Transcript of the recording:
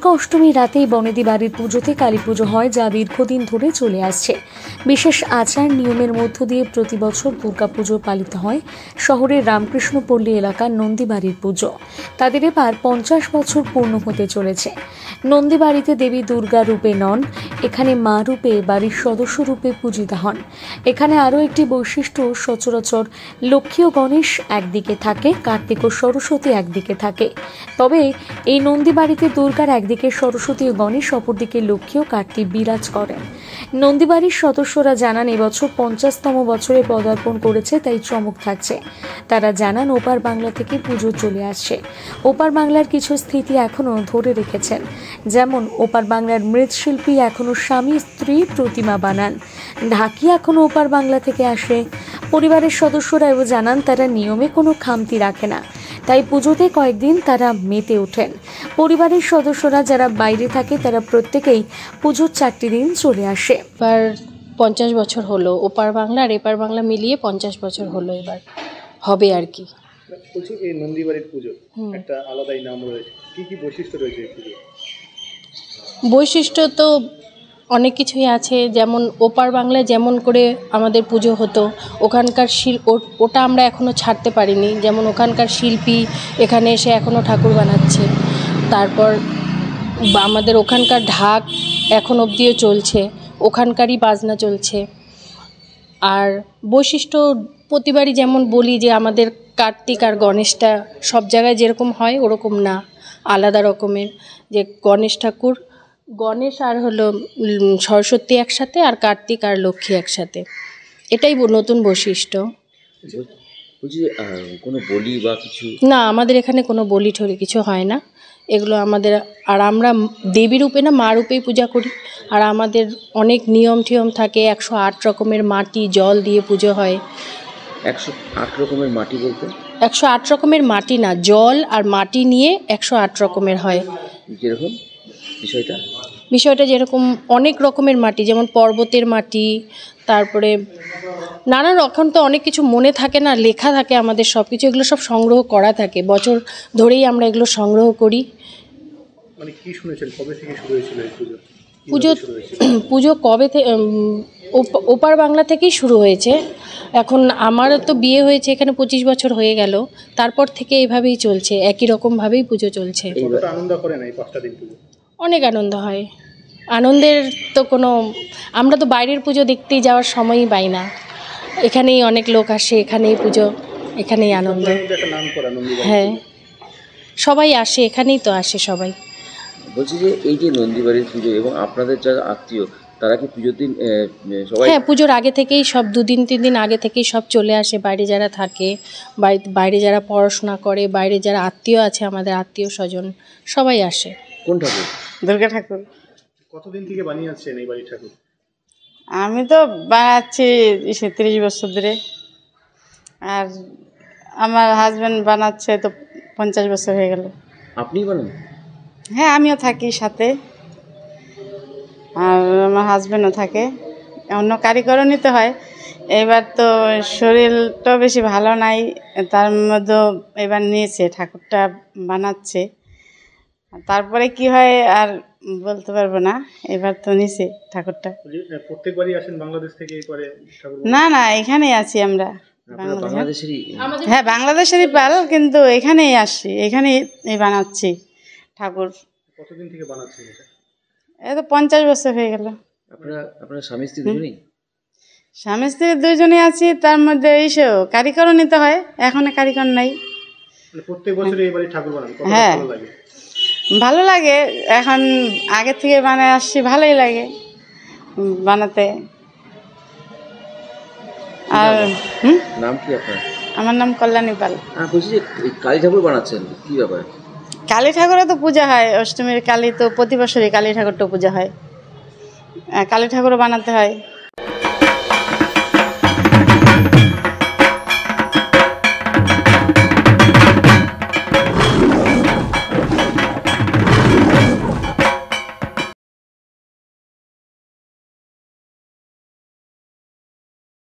দুর্গা অষ্টমীর রাতেই বনেদি বাড়ির পুজোতে কালী পুজো হয়, যা দীর্ঘদিন ধরে চলে আসছে। বিশেষ আচার নিয়মের মধ্য দিয়ে প্রতি বছর দুর্গা পুজো পালিত হয় শহরের রামকৃষ্ণপল্লী এলাকার নন্দীবাড়ির পুজো। তাদের এবার 50 বছর পূর্ণ হতে চলেছে। নন্দীবাড়িতে দেবী দুর্গা রূপে নন, এখানে মা রূপে বাড়ির সদস্য রূপে পূজিতা হন। এখানে আরও একটি বৈশিষ্ট্য, সচরাচর লক্ষ্মী ও গণেশ একদিকে থাকে, কার্তিক ও সরস্বতী একদিকে থাকে। তবে এই নন্দীবাড়িতে দুর্গার একদিকে সরস্বতী ও গণেশ, অপরদিকে লক্ষ্মী ও কার্তিক বিরাজ করেন। নন্দীবাড়ির সদস্যরা জানান, এবছর 50তম বছরে পদার্পণ করেছে, তাই চমক থাকছে। তারা জানান, ওপার বাংলা থেকে পুজো চলে আসছে। ওপার বাংলার কিছু স্মৃতি এখনও ধরে রেখেছেন, যেমন ওপার বাংলার মৃৎশিল্পী এখনও স্বামী স্ত্রী প্রতিমা বানান। ঢাকি এখনও ওপার বাংলা থেকে আসে। পরিবারের সদস্যরা এও জানান, তারা নিয়মে কোনো খামতি রাখে না, তাই পুজোতে কয়েকদিন তারা মেতে ওঠেন। পরিবারের সদস্যরা যারা বাইরে থাকে তারা প্রত্যেকেই পুজোর 4টি দিন চলে আসে। এবার 50 বছর হলো, ওপার বাংলা আর এপার বাংলা মিলিয়ে 50 বছর হলো এবার হবে আর কি। বলছি, এই নন্দীবাড়ির পুজো একটা আলাদাই নাম রয়েছে, কি কি বৈশিষ্ট্য রয়েছে এই পুজো? বৈশিষ্ট্য তো অনেক কিছুই আছে, যেমন ওপার বাংলায় যেমন করে আমাদের পুজো হতো, ওখানকার ওটা আমরা এখনও ছাড়তে পারিনি। যেমন ওখানকার শিল্পী এখানে এসে এখনও ঠাকুর বানাচ্ছে। তারপর আমাদের ওখানকার ঢাক এখন অবধিও চলছে, ওখানকারই বাজনা চলছে। আর বৈশিষ্ট্য প্রতিবারই যেমন বলি যে আমাদের কার্তিক আর গণেশটা সব জায়গায় যেরকম হয় ওরকম না, আলাদা রকমের। যে গণেশ আর হলো সরস্বতী একসাথে, আর কার্তিক আর লক্ষ্মী একসাথে, এটাই নতুন বৈশিষ্ট্য। বলছি, কোনো বলি বা কিছু না, আমাদের এখানে কোনো বলি ঠলি কিছু হয় না। এগুলো আমাদের, আর আমরা দেবী রূপে না মা রূপেই পূজা করি। আর আমাদের অনেক নিয়ম টিয়ম থাকে, 108 রকমের মাটি জল দিয়ে পুজো হয়। 108 রকমের মাটি বলতে? 108 রকমের মাটি না, জল আর মাটি নিয়ে 108 রকমের হয়। যেরকম বিষয়টা যেরকম অনেক রকমের মাটি, যেমন পর্বতের মাটি, তারপরে নানা রকম, তো অনেক কিছু মনে থাকে না, লেখা থাকে আমাদের সব কিছু, এগুলো সব সংগ্রহ করা থাকে, বছর ধরেই আমরা এগুলো সংগ্রহ করি। মানে কি শুনেছেন, কবে থেকে শুরু হয়েছিল এই পুজো কবে থেকে? ওপার বাংলা থেকেই শুরু হয়েছে। এখন আমার তো বিয়ে হয়েছে এখানে 25 বছর হয়ে গেল, তারপর থেকে এইভাবেই চলছে, একই রকমভাবেই পুজো চলছে। আনন্দ করেন এই 5টা দিন পুজো? অনেক আনন্দ হয়। আনন্দের তো আমরা তো বাইরের পুজো দেখতেই যাওয়ার সময়ই পাই না, এখানেই অনেক লোক আসে, এখানেই পুজো, এখানেই আনন্দ। হ্যাঁ, সবাই আসে, এখানেই তো আসে সবাই। বলছি যে এই যে নন্দীবাড়ির পুজো এবং আপনাদের যারা আত্মীয় তারা কি পুজোর দিন সবাই? হ্যাঁ, পুজোর আগে থেকেই সব 2 দিন 3 দিন আগে থেকেই সব চলে আসে। বাইরে যারা থাকে, বাইরে যারা পড়াশোনা করে, বাইরে যারা আত্মীয় আছে, আমাদের আত্মীয় স্বজন সবাই আসে। কোন ঠাকুর? দুর্গা ঠাকুর। কতদিন থেকে বানিয়ে আসছেন এই বাড়ির ঠাকুর? আমি তো বানাচ্ছি 30 বছর ধরে, আর আমার হাজব্যান্ড বানাচ্ছে তো 50 বছর হয়ে গেল। আপনি বানান? হ্যাঁ, আমিও থাকি সাথে, আর আমার হাজব্যান্ডও থাকে। অন্য কারিগরও নিতে হয়। এবার তো শরীরটা বেশি ভালো নাই, তার মধ্যে এবার নিয়েছে, ঠাকুরটা বানাচ্ছে। তারপরে কি হয় আর বলতে পারবো না, এবার তো নিছে ঠাকুরটা। প্রত্যেকবারই আসেন বাংলাদেশ থেকে? না না, এখানেই আছি আমরা। হ্যাঁ, বাংলাদেশেরই পাল, কিন্তু এখানেই আসছি, এখানেই বানাচ্ছি ঠাকুর। কতদিন থেকে বানাচ্ছেন এটা? এই তো 50 বছর হয়ে গেল। আপনারা স্বামী স্ত্রী দুজনেই? স্বামী স্ত্রী দুজনেই আছি, তার মধ্যে এইসব কারিগরও নিতে হয়, এখন কারিগর নাই। প্রত্যেক বছরই এই বাড়ি ঠাকুর বানান? হ্যাঁ, ভালো লাগে। এখন আগে থেকে বানায় আসছি, ভালোই লাগে বানাতে। আর নাম কি আপনার? আমার নাম কল্যাণী পাল। বলছি যে কালী ঠাকুর বানাচ্ছেন, কি ব্যাপার? কালী ঠাকুরও তো পূজা হয়, অষ্টমীর কালী তো প্রতি বছরই কালী ঠাকুরটা পূজা হয়, কালী ঠাকুরও বানাতে হয়।